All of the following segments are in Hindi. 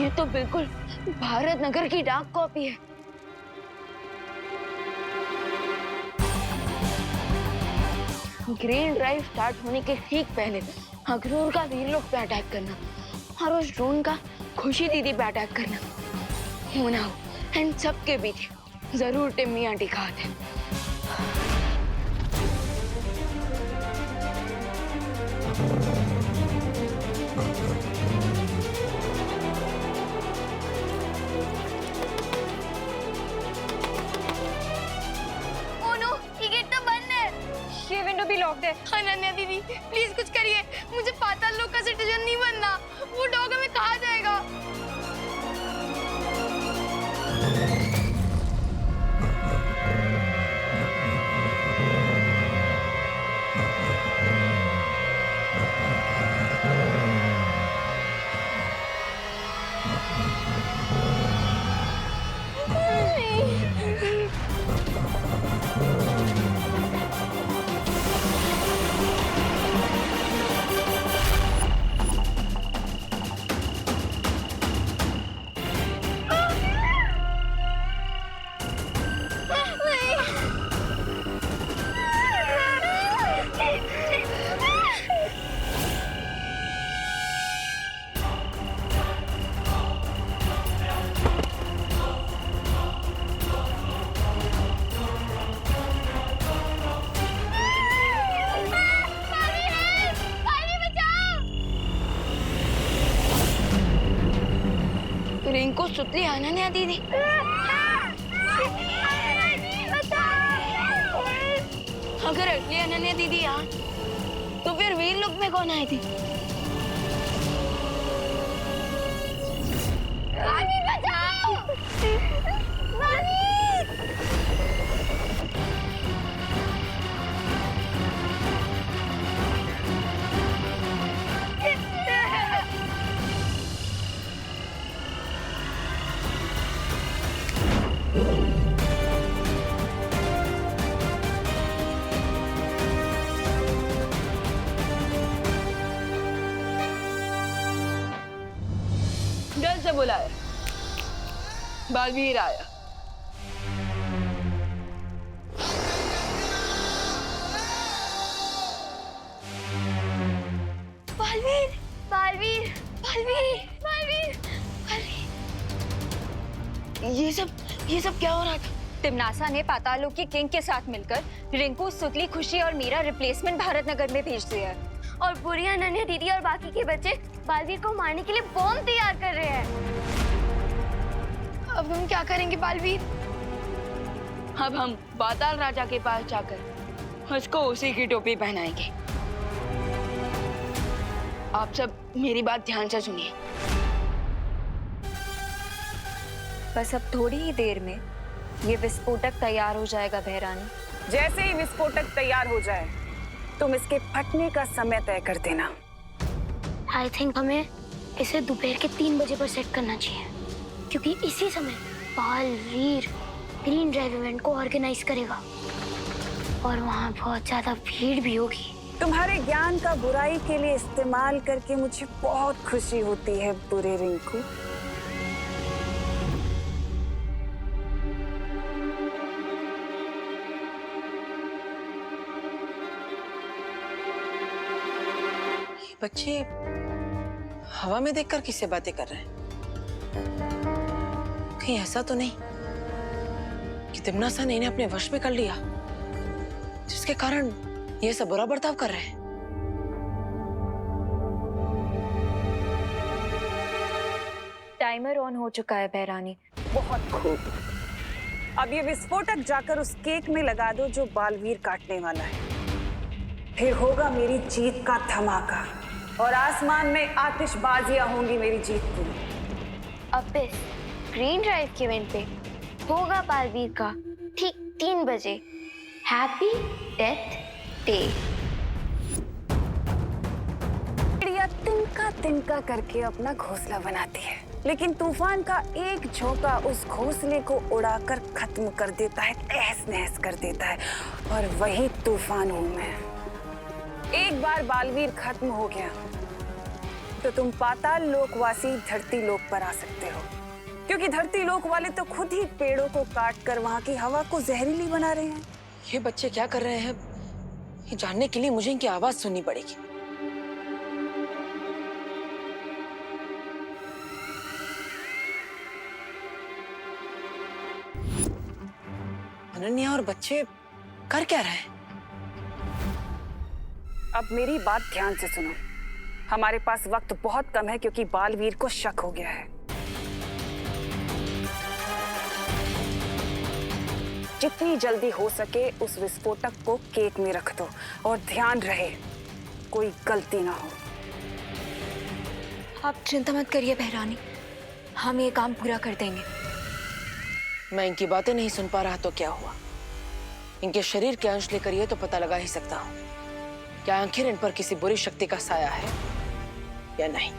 ये तो बिल्कुल भारत नगर की डाक कॉपी है। ग्रीन ड्राइव स्टार्ट होने के ठीक पहले अखनूर का वीरलोक पे अटैक करना और उस ड्रोन का खुशी दीदी पे अटैक करना होना हो इन सबके बीच जरूर टिम्मी आंटी का हाथ है। ये विंडो भी लॉक्ड है। अनन्या दीदी प्लीज कुछ करिए, मुझे पाताल लोक का सिटीजन नहीं बनना। वो डॉग हमें कहाँ जाएगा? रिंकू सुतली अनन्या दीदी। अगर असली अनन्या दीदी यहाँ तो फिर वीरलोक में कौन आई थी? नानी बचाओ! नानी! जल्द से बुलाया, बालवीर आया। बालवीर, बालवीर, बालवीर, बालवीर, बालवीर। ये सब क्या हो रहा था? तिम्नासा ने पाताल लोक के किंग के साथ मिलकर रिंकू, सुतली, खुशी और मीरा रिप्लेसमेंट भारत नगर में भेज दिया है। और बुरी अनन्या दीदी और बाकी के बच्चे बालवीर को मारने के लिए बॉम्ब तैयार कर रहे हैं। अब हम क्या करेंगे बालवीर? अब हम पाताल राजा के पास जाकर उसको उसी की टोपी पहनाएंगे। आप सब मेरी बात ध्यान से सुनिए। बस अब थोड़ी ही देर में ये विस्फोटक तैयार हो जाएगा बहरानी। जैसे ही विस्फोटक तैयार हो जाए तुम इसके फटने का समय तय कर देना। आई थिंक हमें इसे दोपहर के 3 बजे पर सेट करना चाहिए, क्योंकि इसी समय बालवीर ग्रीन ड्राइव इवेंट को ऑर्गेनाइज करेगा और वहाँ बहुत ज्यादा भीड़ भी होगी। तुम्हारे ज्ञान का बुराई के लिए इस्तेमाल करके मुझे बहुत खुशी होती है बुरे रिंकू। बच्चे हवा में देखकर किससे बातें कर रहे हैं? कहीं ऐसा तो नहीं कि तिम्नासा ने इन्हें अपने वश में कर लिया, जिसके कारण ये सब बुरा बर्ताव कर रहे हैं? टाइमर ऑन हो चुका है बहरानी। बहुत खूब। अब ये विस्फोटक जाकर उस केक में लगा दो जो बालवीर काटने वाला है। फिर होगा मेरी जीत का धमाका और आसमान में आतिशबाजियां होंगी मेरी जीत की। अब इस ग्रीन ड्राइव के इवेंट पे होगा बालवीर का ठीक 3 बजे हैप्पी डेथ डे। चिड़िया तिनका तिनका करके अपना घोंसला बनाती है, लेकिन तूफान का एक झोंका उस घोंसले को उड़ाकर खत्म कर देता है, तहस नहस कर देता है। और वही तूफान हूं मैं। एक बार बालवीर खत्म हो गया तो तुम पाताल लोकवासी धरती लोक पर आ सकते हो, क्योंकि धरती लोक वाले तो खुद ही पेड़ों को काट कर वहां की हवा को जहरीली बना रहे हैं। ये बच्चे क्या कर रहे हैं, ये जानने के लिए मुझे इनकी आवाज सुननी पड़ेगी। अनन्या और बच्चे कर क्या रहे हैं? अब मेरी बात ध्यान से सुनो। हमारे पास वक्त बहुत कम है क्योंकि बालवीर को शक हो गया है। जितनी जल्दी हो सके उस विस्फोटक को केक में रख दो और ध्यान रहे कोई गलती ना हो। आप चिंता मत करिए बहरानी, हम ये काम पूरा कर देंगे। मैं इनकी बातें नहीं सुन पा रहा तो क्या हुआ? इनके शरीर के अंश लेकर ये तो पता लगा ही सकता हूँ क्या आखिर इन पर किसी बुरी शक्ति का साया है या नहीं।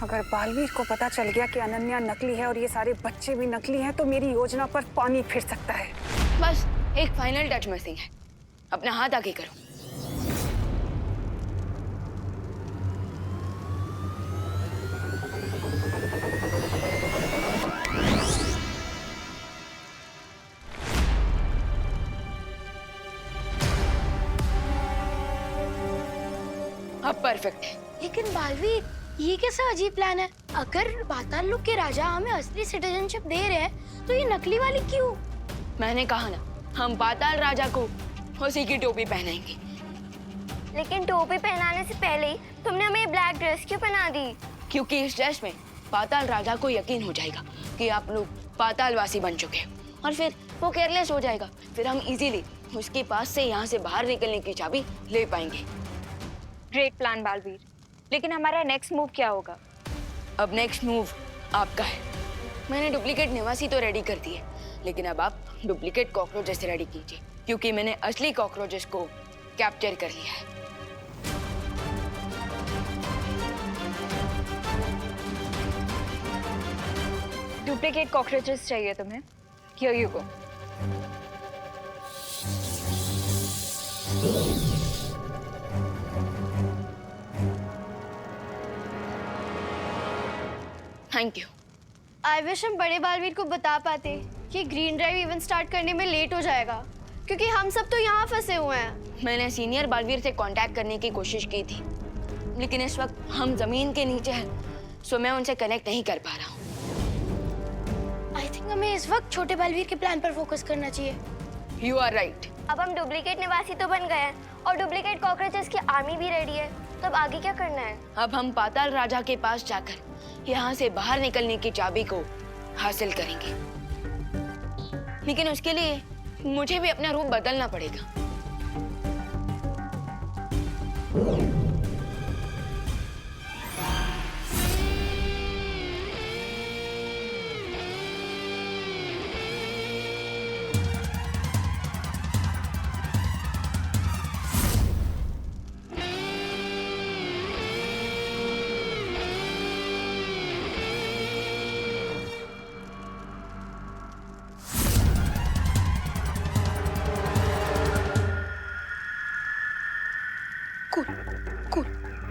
अगर बालवीर को पता चल गया कि अनन्या नकली है और ये सारे बच्चे भी नकली हैं, तो मेरी योजना पर पानी फिर सकता है। बस एक फाइनल टच मिसिंग है, अपना हाथ आगे करो। अब परफेक्ट है। लेकिन बालवीर, ये कैसा अजीब प्लान है? अगर पाताल लोक के राजा हमें असली सिटीजनशिप दे रहे हैं तो ये नकली वाली क्यों? मैंने कहा ना, हम पाताल राजा को उसी की टोपी पहनाएंगे। लेकिन टोपी पहनाने से पहले ही तुमने हमें ब्लैक ड्रेस क्यों पहना दी? क्योंकि इस ड्रेस में पाताल राजा को यकीन हो जाएगा कि आप लोग पातालवासी बन चुके हैं और फिर वो केयरलेस हो जाएगा। फिर हम इजीली उसके पास से यहाँ से बाहर निकलने की चाबी ले पाएंगे। ग्रेट प्लान बालवीर, लेकिन हमारा नेक्स्ट मूव क्या होगा? अब नेक्स्ट मूव आपका है। मैंने डुप्लीकेट निवासी तो रेडी कर दिए, लेकिन अब आप डुप्लीकेट कॉकरोचेस रेडी कीजिए, क्योंकि मैंने असली कॉकरोचेस को कैप्चर कर लिया है। डुप्लीकेट कॉकरोचेस चाहिए तुम्हें? Here you go. Thank you. I wish हम बड़े बालवीर को बता पाते कि ग्रीन ड्राइव इवेंट स्टार्ट करने में लेट हो जाएगा, क्योंकि हम सब तो यहाँ फंसे हुए हैं। मैंने सीनियर बालवीर से कांटेक्ट करने की कोशिश की थी, लेकिन इस वक्त हम जमीन के नीचे हैं, सो मैं उनसे कनेक्ट नहीं कर पा रहा हूँ। आई थिंक हमें इस वक्त छोटे बालवीर के प्लान पर फोकस करना चाहिए। You are right. अब हम डुप्लीकेट निवासी तो बन गए हैं और डुप्लीकेट कॉकरोचेस की आर्मी भी रेडी है, तो अब आगे क्या करना है? अब हम पाताल राजा के पास जाकर यहाँ से बाहर निकलने की चाबी को हासिल करेंगे, लेकिन उसके लिए मुझे भी अपना रूप बदलना पड़ेगा।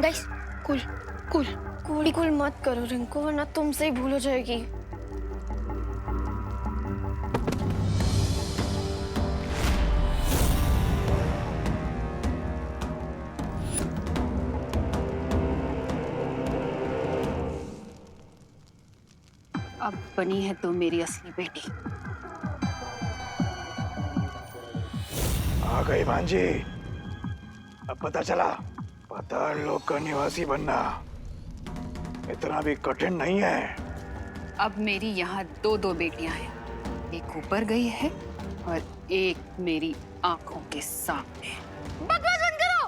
Guys, cool cool cool cool मत करो रिंकू, वरना तुमसे ही भूल हो जाएगी। अब बनी है तो मेरी असली बेटी। आ गई भांजी। अब पता चला पाताल लोक का निवासी बनना इतना भी कठिन नहीं है। अब मेरी यहाँ दो बेटियां हैं, एक ऊपर गई है और एक मेरी आंखों के सामने। बकवास बंद करो।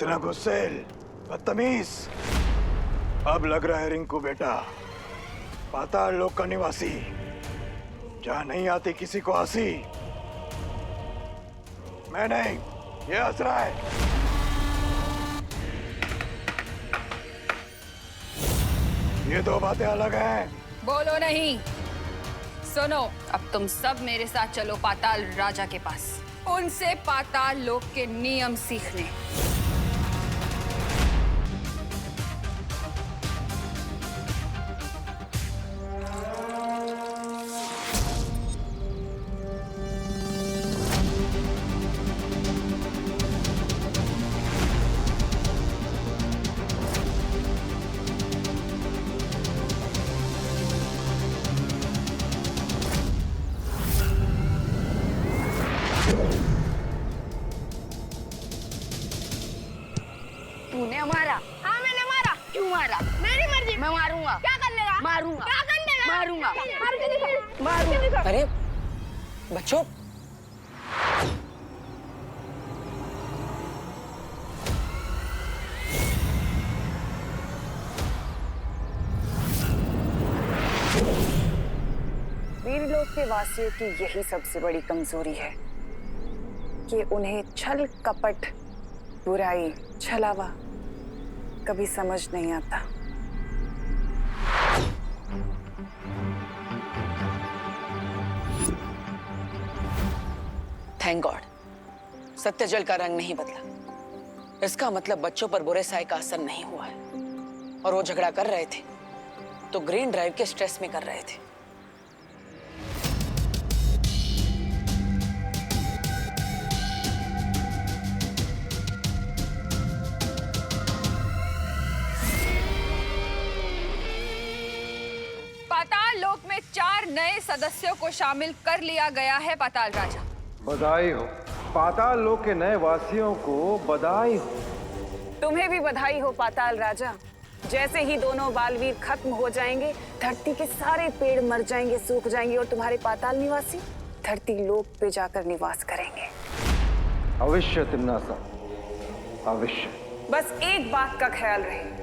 इतना गुस्सेल, बदतमीज। अब लग रहा है रिंकू बेटा पाताल लोक का निवासी, जहां नहीं आती किसी को हंसी। मैं नहीं, ये हंस रहा है। ये दो बातें अलग हैं। बोलो नहीं, सुनो। अब तुम सब मेरे साथ चलो पाताल राजा के पास, उनसे पाताल लोक के नियम सीखने। तूने मारा? हाँ मैंने मारा। क्यों मारा? मेरी मर्जी। मैं मारूंगा। क्या कर लेगा? मारूंगा। क्या कर लेगा? मारूंगा। मार के दिखा। मारूंगा। अरे बच्चों, वीरलोक के वासियों की यही सबसे बड़ी कमजोरी है कि उन्हें छल कपट, बुराई, छलावा कभी समझ नहीं आता। थैंक गॉड सत्यजल का रंग नहीं बदला। इसका मतलब बच्चों पर बुरे साय का असर नहीं हुआ है। और वो झगड़ा कर रहे थे तो ग्रीन ड्राइव के स्ट्रेस में कर रहे थे। पाताल लोक में 4 नए सदस्यों को शामिल कर लिया गया है पाताल राजा। बधाई हो पाताल लोक के नए वासियों को, बधाई हो। तुम्हें भी बधाई हो पाताल राजा। जैसे ही दोनों बालवीर खत्म हो जाएंगे, धरती के सारे पेड़ मर जाएंगे, सूख जाएंगे और तुम्हारे पाताल निवासी धरती लोक पे जाकर निवास करेंगे। अवश्य तिम्नासा, अवश्य। बस एक बात का ख्याल रहे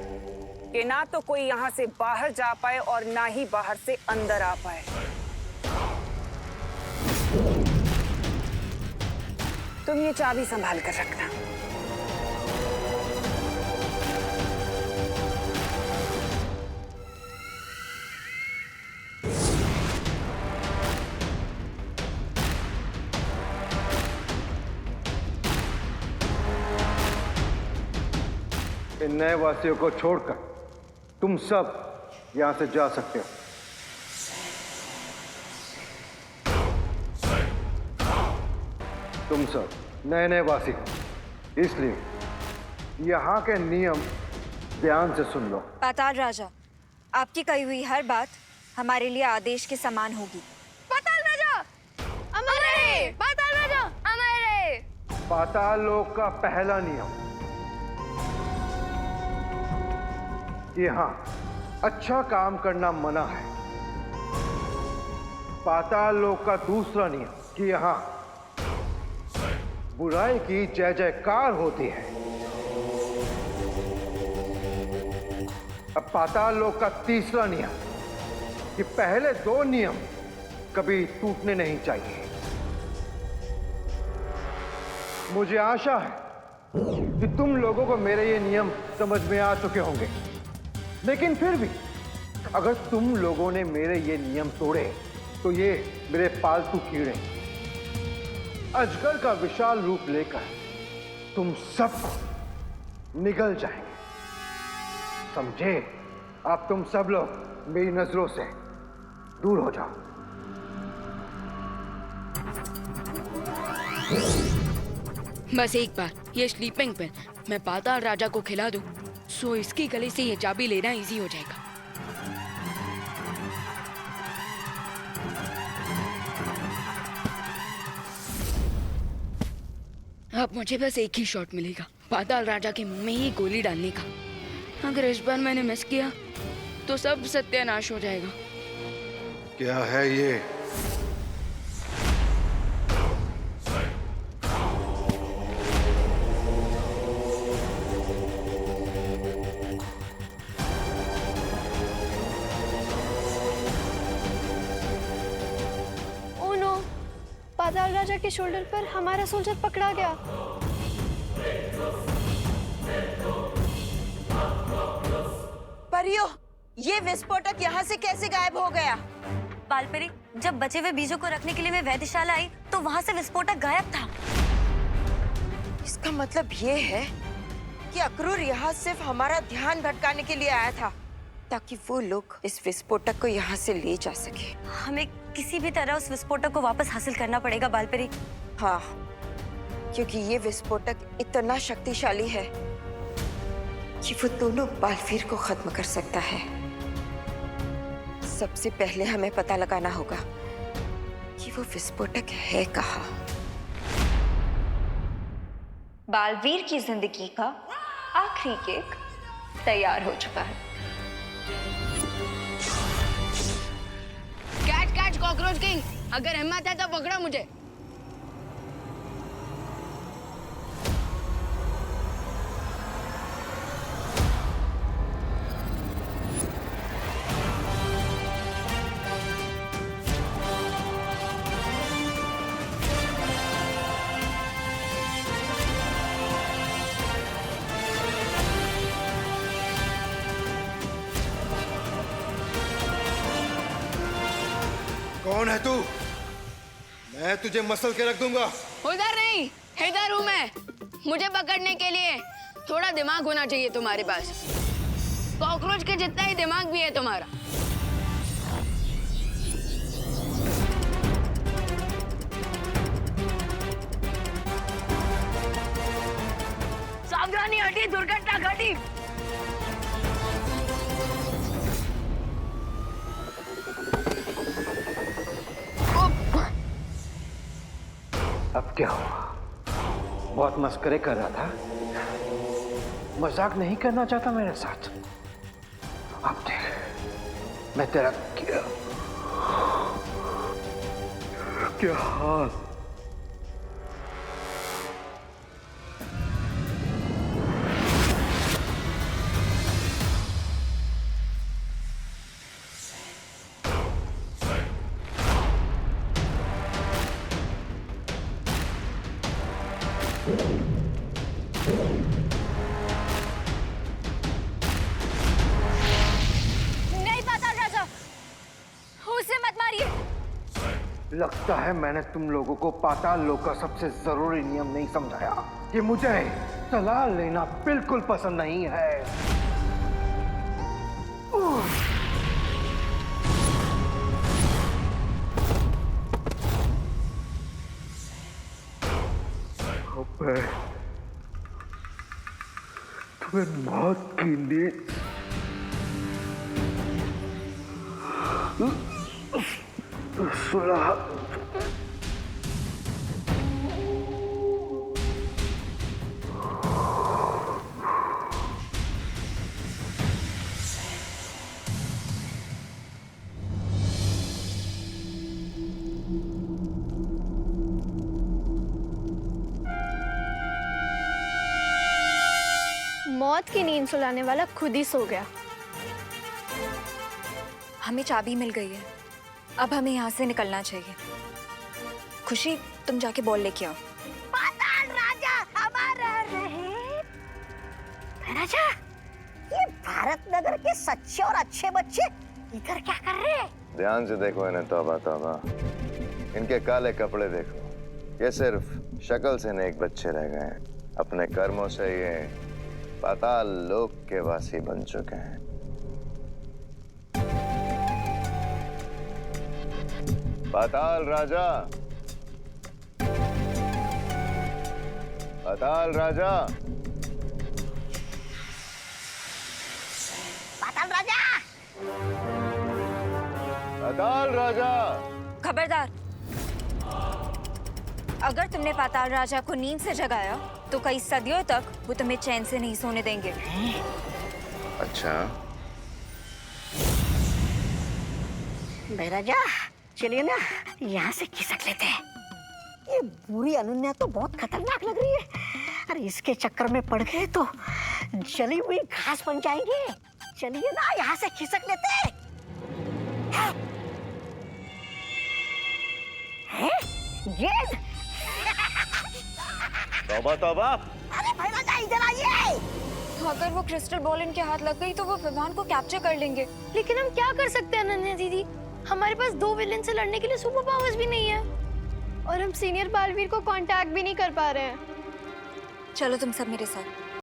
कि ना तो कोई यहाँ से बाहर जा पाए और ना ही बाहर से अंदर आ पाए। तुम ये चाबी संभाल कर रखना। इन नए वासियों को छोड़कर तुम सब यहां से जा सकते हो। तुम सब नए नए वासी हो, इसलिए यहाँ के नियम ध्यान से सुन लो। पाताल राजा, आपकी कही हुई हर बात हमारे लिए आदेश के समान होगी। पाताल राजा अमर रहे। पाताल राजा अमर रहे। पाताल लोक का पहला नियम, यहाँ अच्छा काम करना मना है। पाताल लोक का दूसरा नियम कि यहाँ बुराई की जय जयकार होती है। अब पाताल लोक का तीसरा नियम कि पहले 2 नियम कभी टूटने नहीं चाहिए। मुझे आशा है कि तुम लोगों को मेरे ये नियम समझ में आ चुके होंगे, लेकिन फिर भी अगर तुम लोगों ने मेरे ये नियम तोड़े तो ये मेरे पालतू कीड़े अजगर का विशाल रूप लेकर तुम सबको निगल जाएंगे। समझे? अब तुम सब लोग मेरी नजरों से दूर हो जाओ। बस एक बार ये स्लीपिंग पिल मैं पाताल राजा को खिला दूं, सो इसकी गले से ये चाबी लेना इजी हो जाएगा। अब मुझे बस एक ही शॉट मिलेगा, पाताल राजा के मुंह में ही गोली डालने का। अगर इस बार मैंने मिस किया तो सब सत्यानाश हो जाएगा। क्या है ये? राजा के शोल्डर पर हमारा सोल्जर पकड़ा गया। परियो, ये विस्फोटक यहाँ से कैसे गायब हो गया? बालपरी, जब बचे हुए बीजों को रखने के लिए मैं वैद्यशाला आई तो वहाँ से विस्फोटक गायब था। इसका मतलब ये है कि अक्रूर यहाँ सिर्फ हमारा ध्यान भटकाने के लिए आया था, ताकि वो लोग इस विस्फोटक को यहाँ से ले जा सके। हमें किसी भी तरह उस विस्फोटक को वापस हासिल करना पड़ेगा बालपरी। हाँ, क्योंकि ये विस्फोटक इतना शक्तिशाली है कि वो दोनों बालवीर को खत्म कर सकता है। सबसे पहले हमें पता लगाना होगा कि वो विस्फोटक है कहाँ। बालवीर की जिंदगी का आखिरी केक तैयार हो चुका है। कैच कैच कॉकरोच किंग, अगर हिम्मत है तो पकड़ो मुझे। कौन है तू? मैं तुझे मसल के रख दूंगा। उधर नहीं, इधर हूँ मैं। मुझे पकड़ने के लिए थोड़ा दिमाग होना चाहिए तुम्हारे पास। कॉकरोच के जितना ही दिमाग भी है तुम्हारा। सावधानी हटी, दुर्घटना घटी। अब क्या हुआ? बहुत मस्करे कर रहा था, मजाक नहीं करना चाहता मेरे साथ। अब देख मैं तेरा क्या हाल। नहीं पाताल राजा, उसे मत मारिए। लगता है मैंने तुम लोगों को पाताल लोक का सबसे जरूरी नियम नहीं समझाया कि मुझे सलाह लेना बिल्कुल पसंद नहीं है। अबे, तुम्हें मौत की नींद सुला। मौत की नींद सुलाने वाला खुद ही सो गया। हमें चाबी मिल गई है, अब हमें यहाँ से निकलना चाहिए। खुशी, तुम जाके बॉल लेके आओ। पाताल राजा हमारा रहे। राजा, ये भारत नगर के सच्चे और अच्छे बच्चे इधर क्या कर रहे हैं? ध्यान से देखो इन्हें, तौबा तौबा। इनके काले कपड़े देखो, ये सिर्फ शक्ल से नेक बच्चे रह गए हैं। अपने कर्मों से ये पाताल लोक के वासी बन चुके हैं। पाताल राजा, पाताल राजा, पाताल राजा, पाताल राजा। खबरदार, अगर तुमने पाताल राजा को नींद से जगाया तो कई सदियों तक वो तुम्हें चैन से नहीं सोने देंगे। अच्छा, राजा चलिए ना यहाँ से खिसक लेते हैं। ये बुरी अनन्या तो बहुत खतरनाक लग रही है। अरे इसके चक्कर में पड़ गए तो जली हुई घास बन जाएंगे। चलिए ना यहाँ से खिसक लेते हैं। गेंद। तौबा तौबा। अरे भाई राजा इधर आइए। अगर वो क्रिस्टल बॉल इनके हाथ लग गई तो वो विमान को कैप्चर कर लेंगे। लेकिन हम क्या कर सकते हैं अनन्या दीदी? हमारे पास 2 विलेन से लड़ने के लिए सुपर पावर्स भी नहीं है और हम सीनियर बालवीर को कांटेक्ट भी नहीं कर पा रहे हैं। चलो तुम सब मेरे साथ।